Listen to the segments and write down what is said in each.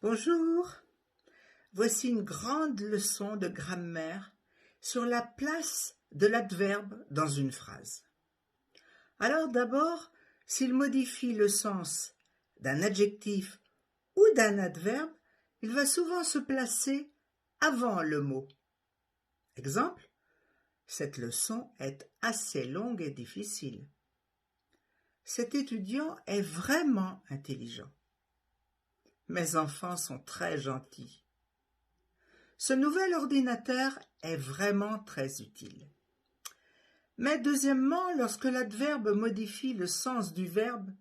Bonjour, voici une grande leçon de grammaire sur la place de l'adverbe dans une phrase. Alors d'abord, s'il modifie le sens d'un adjectif ou d'un adverbe, il va souvent se placer avant le mot. Exemple, cette leçon est assez longue et difficile. Cet étudiant est vraiment intelligent. Mes enfants sont très gentils. Ce nouvel ordinateur est vraiment très utile. Mais deuxièmement, lorsque l'adverbe modifie le sens du verbe,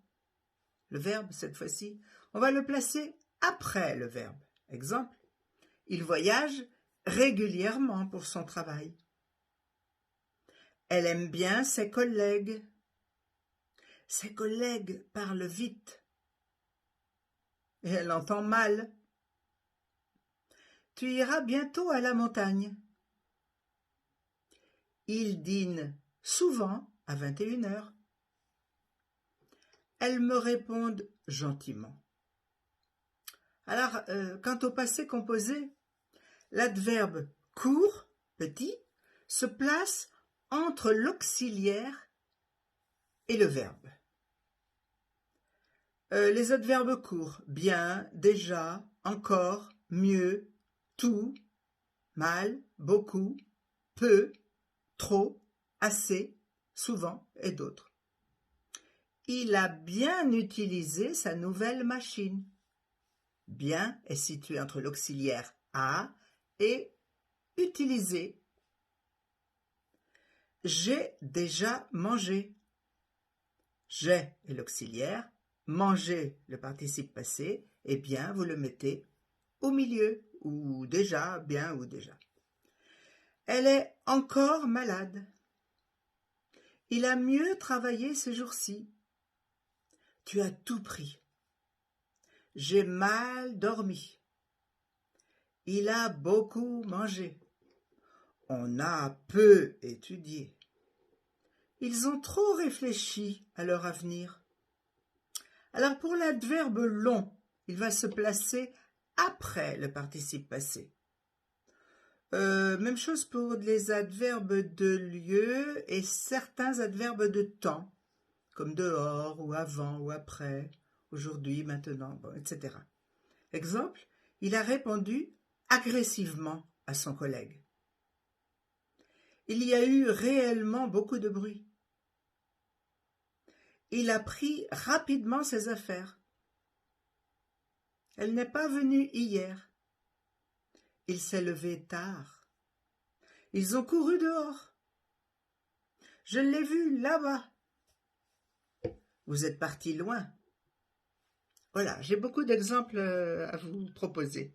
le verbe cette fois-ci, on va le placer après le verbe. Exemple, il voyage régulièrement pour son travail. Elle aime bien ses collègues. Ses collègues parlent vite. Et elle entend mal. Tu iras bientôt à la montagne. Il dîne souvent à 21h. Elles me répondent gentiment. Alors, quant au passé composé, l'adverbe court, petit, se place entre l'auxiliaire et le verbe. Les adverbes courts, bien, déjà, encore, mieux, tout, mal, beaucoup, peu, trop, assez, souvent et d'autres. Il a bien utilisé sa nouvelle machine. Bien est situé entre l'auxiliaire a et utiliser. J'ai déjà mangé. J'ai est l'auxiliaire, manger le participe passé, et bien vous le mettez au milieu, ou déjà, bien ou déjà. Elle est encore malade. Il a mieux travaillé ces jours-ci. Tu as tout pris. J'ai mal dormi. Il a beaucoup mangé. On a peu étudié. Ils ont trop réfléchi à leur avenir. Alors pour l'adverbe long, il va se placer après le participe passé. Même chose pour les adverbes de lieu et certains adverbes de temps, comme dehors ou avant ou après, aujourd'hui, maintenant, bon, etc. Exemple, il a répondu agressivement à son collègue. Il y a eu réellement beaucoup de bruit. Il a pris rapidement ses affaires. Elle n'est pas venue hier. Il s'est levé tard. Ils ont couru dehors. Je l'ai vu là-bas. Vous êtes parti loin. Voilà, j'ai beaucoup d'exemples à vous proposer.